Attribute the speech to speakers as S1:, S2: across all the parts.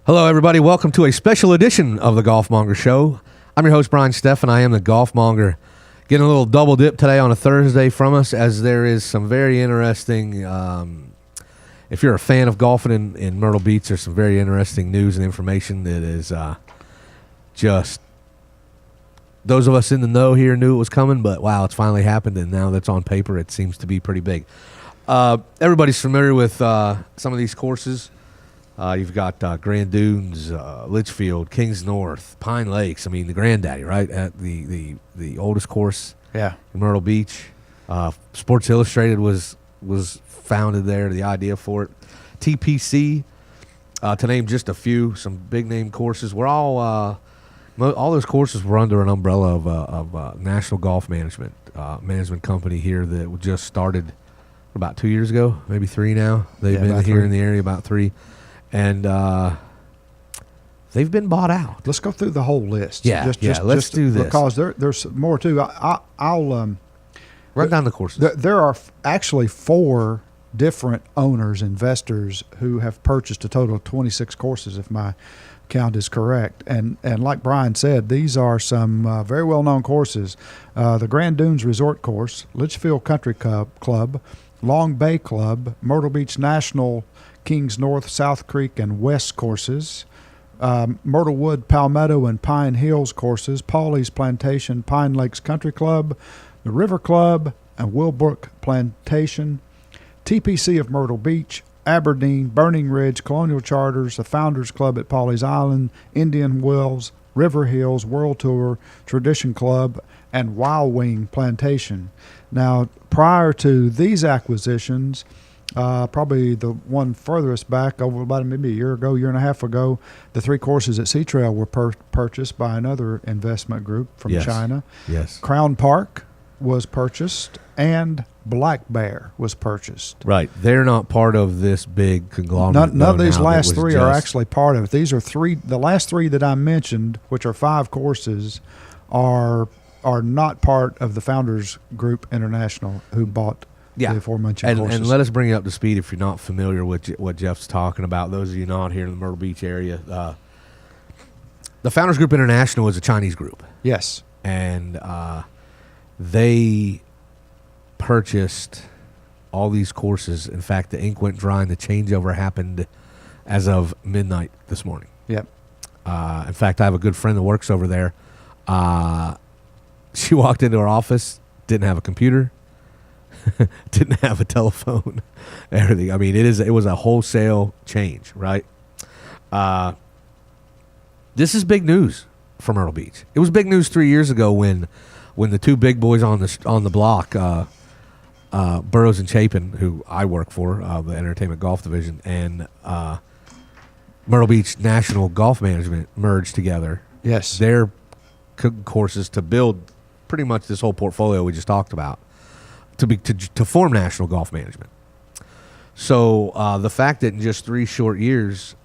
S1: Hello, everybody. Welcome to a special edition of the Golfmonger Show. I'm your host, Brian Steffen. I am the Golfmonger. Getting a little double dip today on a Thursday from us, as there is some very interesting, if you're a fan of golfing in Myrtle Beach, there's some very interesting news and information that is just, those of us in the know here knew it was coming, but wow, it's finally happened, and now that's on paper, it seems to be pretty big. Everybody's familiar with some of these courses. You've got Grand Dunes, Litchfield, Kings North, Pine Lakes. I mean, the granddaddy, right? At the oldest course in Myrtle Beach. Sports Illustrated was founded there, the idea for it. TPC, to name just a few, some big-name courses. We're all those courses were under an umbrella of National Golf Management company here that just started about 2 years ago, maybe 3 now. They've been here in the area about 3. And they've been bought out.
S2: Let's go through the whole list.
S1: Let's do this.
S2: Because there's more, too. I'll
S1: run down the courses.
S2: There are actually 4 different owners, investors, who have purchased a total of 26 courses, if my count is correct. And like Brian said, these are some very well-known courses. The Grand Dunes Resort Course, Litchfield Country Club, Long Bay Club, Myrtle Beach National, Kings North, South Creek, and West courses, Myrtlewood, Palmetto, and Pine Hills courses, Pawleys Plantation, Pine Lakes Country Club, the River Club, and Willbrook Plantation, TPC of Myrtle Beach, Aberdeen, Burning Ridge, Colonial Charters, the Founders Club at Pawleys Island, Indian Wells, River Hills, World Tour, Tradition Club, and Wild Wing Plantation. Now, prior to these acquisitions, probably the one furthest back, over about maybe a year and a half ago, the 3 courses at Sea Trail were purchased by another investment group from China.
S1: Yes.
S2: Crown Park was purchased, and Black Bear was purchased.
S1: Right. They're not part of this big conglomerate.
S2: None of these last 3 are actually part of it. These are 3. The last 3 that I mentioned, which are 5 courses, are not part of the Founders Group International, who bought the aforementioned courses.
S1: And let us bring you up to speed if you're not familiar with what Jeff's talking about. Those of you not here in the Myrtle Beach area, the Founders Group International is a Chinese group.
S2: Yes.
S1: And they purchased all these courses. In fact, the ink went dry and the changeover happened as of midnight this morning.
S2: Yep.
S1: In fact, I have a good friend that works over there. She walked into her office, didn't have a computer, didn't have a telephone, everything. I mean, it was a wholesale change, right? This is big news for Myrtle Beach. It was big news 3 years ago when the 2 big boys on the block, Burroughs and Chapin, who I work for, the Entertainment Golf Division, and Myrtle Beach National Golf Management merged together.
S2: Yes.
S1: Their courses to build pretty much this whole portfolio we just talked about, to form National Golf Management. So the fact that in just 3 short years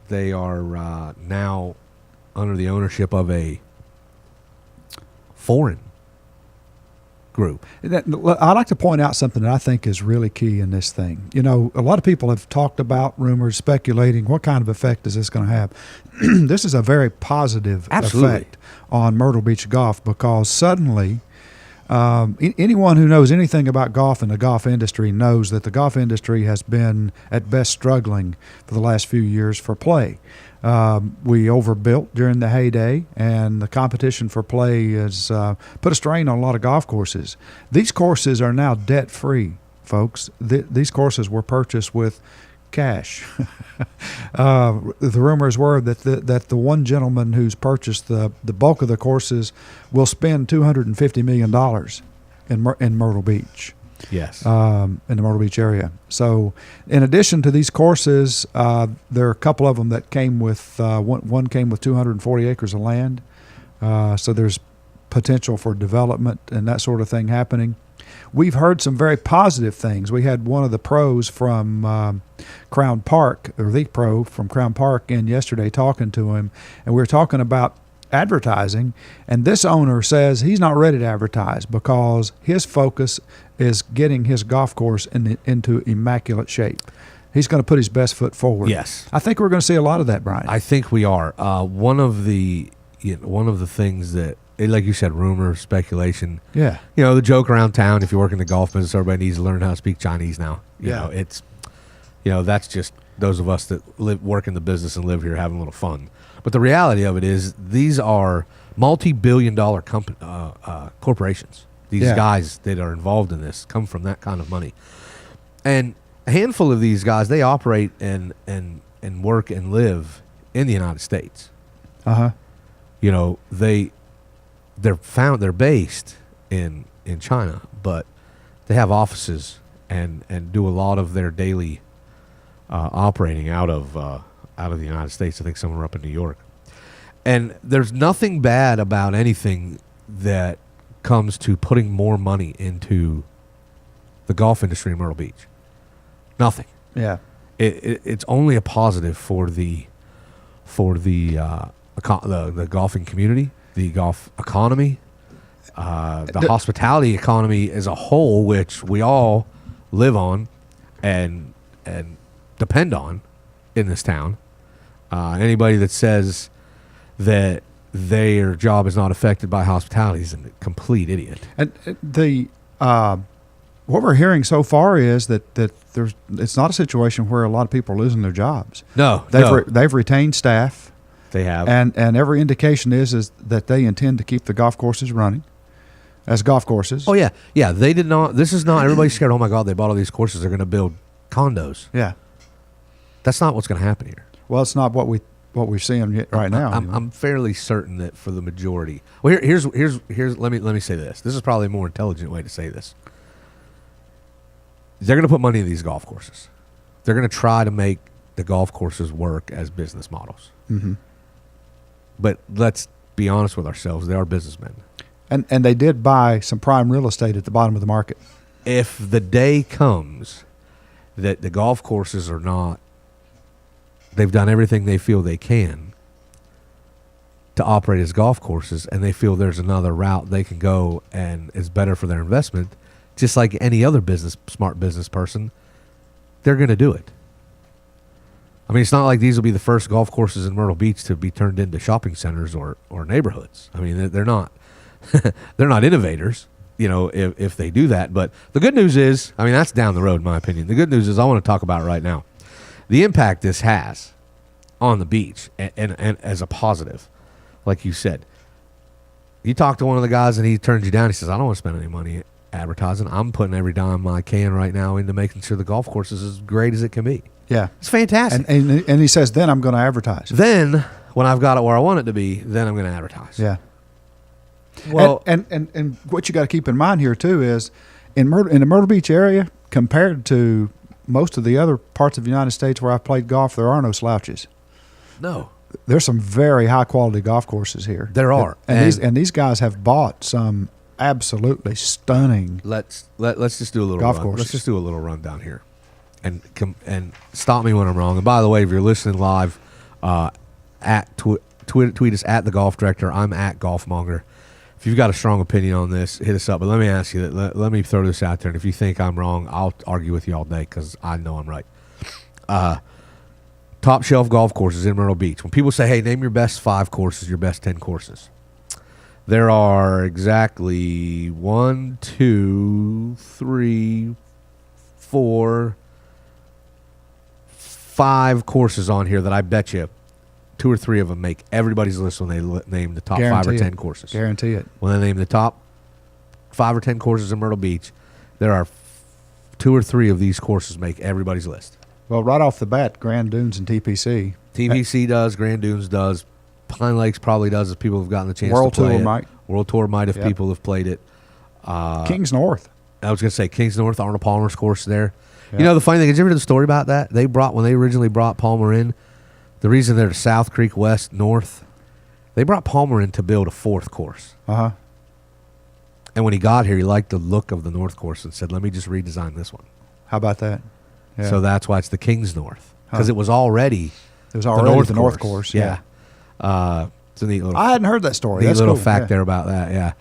S1: they are now under the ownership of a foreign group.
S2: I'd like to point out something that I think is really key in this thing. You know, a lot of people have talked about rumors, speculating, what kind of effect is this going to have? This is a very positive effect on Myrtle Beach golf, because suddenly anyone who knows anything about golf and the golf industry knows that the golf industry has been at best struggling for the last few years for play. We overbuilt during the heyday, and the competition for play has put a strain on a lot of golf courses. These courses are now debt-free, folks. These courses were purchased with cash. The rumors were that the one gentleman who's purchased the bulk of the courses will spend $250 million in Myrtle Beach.
S1: Yes.
S2: In the Myrtle Beach area. So in addition to these courses, there are a couple of them that came with, one came with 240 acres of land. So there's potential for development and that sort of thing happening. We've heard some very positive things. We had one of the pros from Crown Park, or the pro from Crown Park, in yesterday talking to him, and we were talking about advertising, and this owner says he's not ready to advertise because his focus is getting his golf course into immaculate shape. He's going to put his best foot forward.
S1: Yes.
S2: I think we're going to see a lot of that, Brian.
S1: I think we are. One of the things that, like you said, rumor, speculation.
S2: Yeah.
S1: The joke around town, if you work in the golf business, everybody needs to learn how to speak Chinese now.
S2: Yeah.
S1: It's, that's just those of us that work in the business and live here having a little fun. But the reality of it is these are multi-billion-dollar corporations. These guys that are involved in this come from that kind of money. And a handful of these guys, they operate and work and live in the United States.
S2: Uh-huh.
S1: They're based in China, but they have offices and do a lot of their daily operating out of the United States. I think somewhere up in New York. And there's nothing bad about anything that comes to putting more money into the golf industry in Myrtle Beach. Nothing.
S2: Yeah.
S1: It's only a positive for the golfing community, the golf economy, the hospitality economy as a whole, which we all live on and depend on in this town. Anybody that says that their job is not affected by hospitality is a complete idiot.
S2: And what we're hearing so far is that it's not a situation where a lot of people are losing their jobs.
S1: No,
S2: they've retained staff.
S1: They have,
S2: and every indication is that they intend to keep the golf courses running as golf courses.
S1: Oh yeah. They did not. This is not. Everybody's scared. Oh my God, they bought all these courses. They're going to build condos.
S2: Yeah,
S1: that's not what's going to happen here.
S2: Well, it's not what we're seeing right now.
S1: I'm fairly certain that for the majority. Well, here's. Let me say this. This is probably a more intelligent way to say this. They're going to put money in these golf courses. They're going to try to make the golf courses work as business models.
S2: Mm-hmm.
S1: But let's be honest with ourselves. They are businessmen.
S2: And they did buy some prime real estate at the bottom of the market.
S1: If the day comes that the golf courses are not, they've done everything they feel they can to operate as golf courses, and they feel there's another route they can go and is better for their investment, just like any other smart business person, they're going to do it. I mean, it's not like these will be the first golf courses in Myrtle Beach to be turned into shopping centers or neighborhoods. I mean, they're not they're not innovators, if they do that. But the good news is, I mean, that's down the road, in my opinion. The good news is I want to talk about right now the impact this has on the beach and as a positive. Like you said, you talk to one of the guys and he turns you down. He says, I don't want to spend any money advertising. I'm putting every dime I can right now into making sure the golf course is as great as it can be.
S2: Yeah.
S1: It's fantastic.
S2: And he says, then I'm going to advertise.
S1: Then, when I've got it where I want it to be, then I'm going to advertise.
S2: Yeah.
S1: Well,
S2: and what you got to keep in mind here, too, is in the Myrtle Beach area, compared to most of the other parts of the United States where I've played golf, there are no slouches.
S1: No.
S2: There's some very high-quality golf courses here.
S1: There are.
S2: And these guys have bought some absolutely stunning
S1: let's just do a little
S2: golf
S1: run.
S2: courses.
S1: Let's just do a little rundown here, and stop me when I'm wrong. And by the way, if you're listening live, tweet us at the Golf Director. I'm at Golfmonger. If you've got a strong opinion on this, hit us up. But let me ask you that. Let me throw this out there. And if you think I'm wrong, I'll argue with you all day because I know I'm right. Top shelf golf courses in Myrtle Beach. When people say, "Hey, name your best 5 courses, your best 10 courses," there are exactly 1, 2, 3, 4, 5 courses on here that I bet you 2 or 3 of them make everybody's list when they name the top 5 or 10 courses.
S2: Guarantee it.
S1: When they name the top 5 or 10 courses in Myrtle Beach, there are 2 or 3 of these courses make everybody's list.
S2: Well, right off the bat, Grand Dunes and TPC.
S1: TPC does, Grand Dunes does, Pine Lakes probably does if people have gotten the chance
S2: World
S1: to play
S2: Tour
S1: it.
S2: might.
S1: World Tour might if
S2: Yep.
S1: people have played it.
S2: Kings North.
S1: I was going to say Kings North, Arnold Palmer's course there.
S2: Yep.
S1: You know, the funny thing, did you ever hear the story about that? When they originally brought Palmer in, the reason they're South Creek, West, North, they brought Palmer in to build a 4th course.
S2: Uh-huh.
S1: And when he got here, he liked the look of the North course and said, let me just redesign this one.
S2: How about that? Yeah.
S1: So that's why it's the Kings North. Because it was already
S2: the North course.
S1: Yeah. It's a neat little.
S2: I hadn't heard that story.
S1: Neat
S2: That's
S1: little
S2: cool.
S1: fact there about that. Yeah.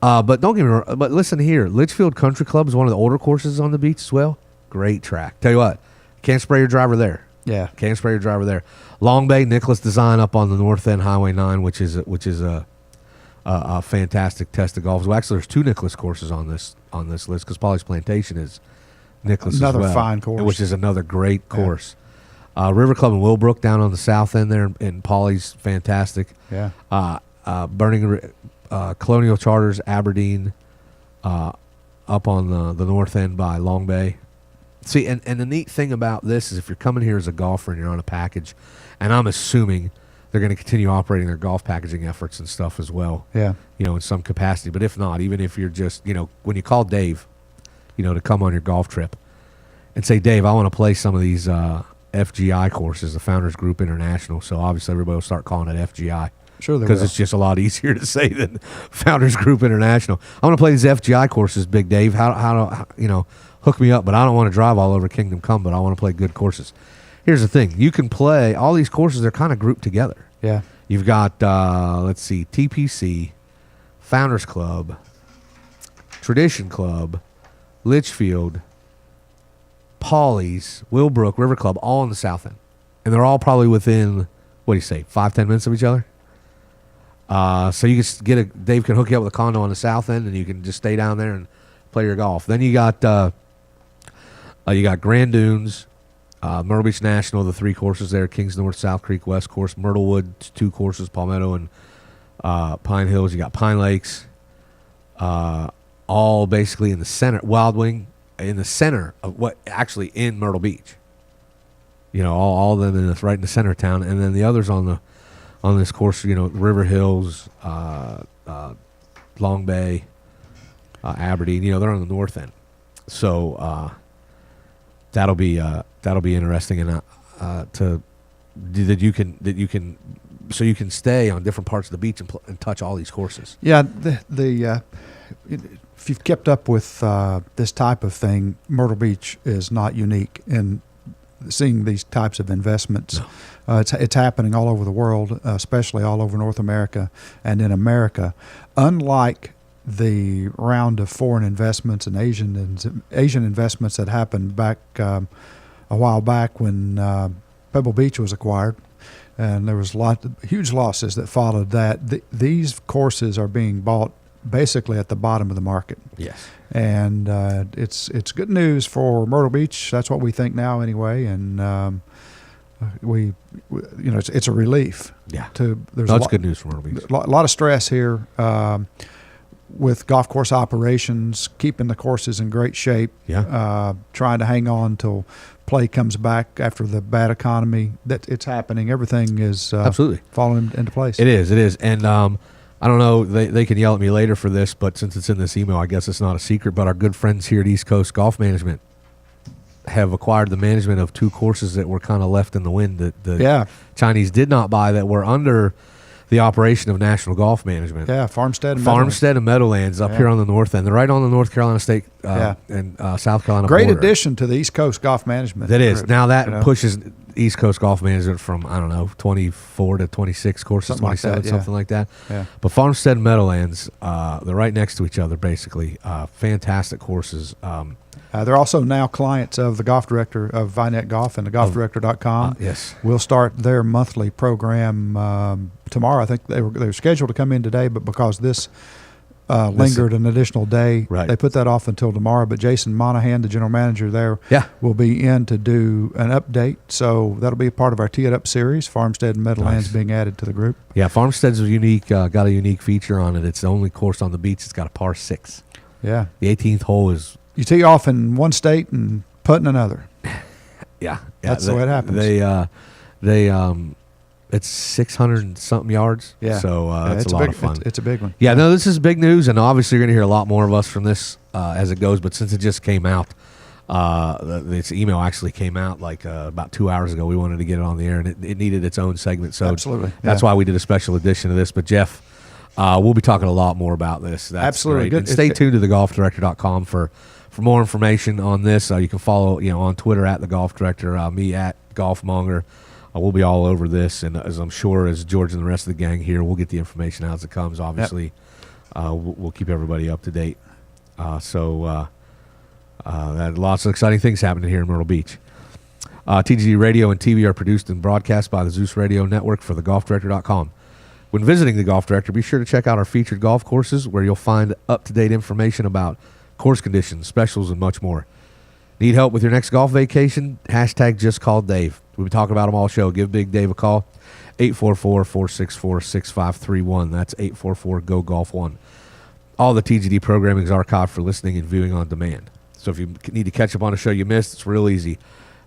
S1: But don't get me wrong. But listen here, Litchfield Country Club is one of the older courses on the beach as well. Great track. Tell you what, Can't spray your driver there.
S2: Yeah.
S1: Can't spray your driver there. Long Bay Nicholas Design up on the north end, Highway 9, which is a fantastic test of golf. Well, actually, there's 2 Nicholas courses on this list because Polly's Plantation is Nicholas
S2: Another
S1: as well,
S2: fine course.
S1: which is another great course. River Club in Willbrook down on the south end there, and Polly's fantastic.
S2: Yeah.
S1: Colonial Charters Aberdeen up on the north end by Long Bay. See, and the neat thing about this is if you're coming here as a golfer and you're on a package, and I'm assuming they're going to continue operating their golf packaging efforts and stuff as well.
S2: Yeah.
S1: In some capacity. But if not, even if you're just, when you call Dave, to come on your golf trip and say, Dave, I want to play some of these FGI courses, the Founders Group International. So obviously everybody will start calling it FGI.
S2: Sure,
S1: because it's just a lot easier to say than Founders Group International. I want to play these FGI courses, Big Dave. How hook me up, but I don't want to drive all over Kingdom Come, but I want to play good courses. Here's the thing. You can play all these courses. They're kind of grouped together.
S2: Yeah.
S1: You've got, TPC, Founders Club, Tradition Club, Litchfield, Polly's, Willbrook, River Club, all on the south end. And they're all probably within, 5-10 minutes of each other? So you can Dave can hook you up with a condo on the south end, and you can just stay down there and play your golf. Then you got Grand Dunes, Myrtle Beach National, the 3 courses there, Kings North, South Creek, West Course, Myrtlewood, 2 courses, Palmetto and Pine Hills. You got Pine Lakes, all basically in the center, Wild Wing in the center of in Myrtle Beach. All of them right in the center of town, and then the others on this course, River Hills, Long Bay, Aberdeen. They're on the north end, so that'll be interesting, and you can stay on different parts of the beach and touch all these courses.
S2: Yeah, if you've kept up with this type of thing, Myrtle Beach is not unique in seeing these types of investments. No. It's happening all over the world, especially all over North America and in America. Unlike the round of foreign investments and Asian investments that happened back a while back when Pebble Beach was acquired, and there was huge losses that followed that. These courses are being bought basically at the bottom of the market.
S1: Yes.
S2: And it's good news for Myrtle Beach. That's what we think now, anyway. And it's a relief.
S1: Yeah.
S2: That's
S1: good news for Myrtle Beach.
S2: A lot of stress here with golf course operations, keeping the courses in great shape.
S1: Yeah.
S2: Trying to hang on till play comes back after the bad economy. That it's happening. Everything is
S1: absolutely
S2: falling into place.
S1: It is, and. I don't know, they can yell at me later for this, but since it's in this email, I guess it's not a secret, but our good friends here at East Coast Golf Management have acquired the management of 2 courses that were kind of left in the wind that the Chinese did not buy, that were under the operation of National Golf Management.
S2: Yeah, Farmstead
S1: and Meadowlands up here on the north end. They're right on the North Carolina State and South Carolina
S2: Great
S1: border.
S2: addition to the East Coast Golf Management.
S1: That is.
S2: Group,
S1: now that pushes East Coast Golf Management from, 24 to 26 courses,
S2: something
S1: 27,
S2: like that,
S1: something like that.
S2: Yeah.
S1: But Farmstead and Meadowlands, they're right next to each other, basically. Fantastic courses.
S2: They're also now clients of the golf director of Vinet Golf and the golfdirector.com.
S1: Yes.
S2: We'll start their monthly program tomorrow. I think they were scheduled to come in today, but because this lingered an additional day,
S1: right,
S2: they put that off until tomorrow. But Jason Monahan, the general manager there, will be in to do an update. So that'll be a part of our Tee It Up series, Farmstead and Meadowlands being added to the group. Yeah,
S1: Farmstead's got a unique feature on it. It's the only course on the beach that's got a par 6.
S2: Yeah.
S1: The 18th hole is...
S2: You tee off in one state and putt in another.
S1: Yeah.
S2: That's the way it happens.
S1: It's 600 and something yards.
S2: Yeah.
S1: So it's a lot of fun.
S2: It's a big one.
S1: Yeah, no, this is big news, and obviously you're going to hear a lot more of us from this as it goes. But since it just came out, this email actually came out about 2 hours ago. We wanted to get it on the air, and it needed its own segment. So
S2: absolutely.
S1: That's why we did a special edition of this. But Jeff, we'll be talking a lot more about this. That's
S2: absolutely.
S1: Great. And stay tuned to thegolfdirector.com for more information on this. You can follow on Twitter at the Golf Director, me at Golfmonger. We'll be all over this, and as I'm sure as George and the rest of the gang here, we'll get the information out as it comes. Obviously, we'll keep everybody up to date. Lots of exciting things happening here in Myrtle Beach. TGD Radio and TV are produced and broadcast by the Zeus Radio Network for thegolfdirector.com. When visiting the Golf Director, be sure to check out our featured golf courses where you'll find up-to-date information about course conditions, specials, and much more. Need help with your next golf vacation? Hashtag just call Dave. We've been talking about them all show. Give Big Dave a call. 844-464-6531. That's 844-GO-GOLF1. All the TGD programming is archived for listening and viewing on demand. So if you need to catch up on a show you missed, it's real easy.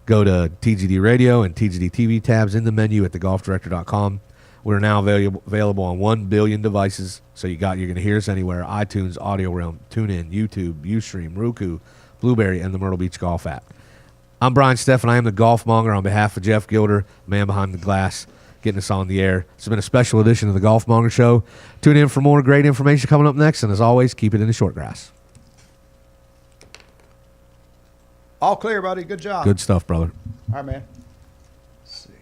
S1: Go to TGD Radio and TGD TV tabs in the menu at thegolfdirector.com. We're now available on 1 billion devices, so you're going to hear us anywhere. iTunes, Audio Realm, TuneIn, YouTube, Ustream, Roku, Blueberry, and the Myrtle Beach Golf app. I'm Brian Steff, and I am the Golfmonger on behalf of Jeff Gilder, the man behind the glass, getting us on the air. It's been a special edition of the Golfmonger Show. Tune in for more great information coming up next, and as always, keep it in the short grass.
S2: All clear, buddy. Good job.
S1: Good stuff, brother.
S2: All right, man. Let's see.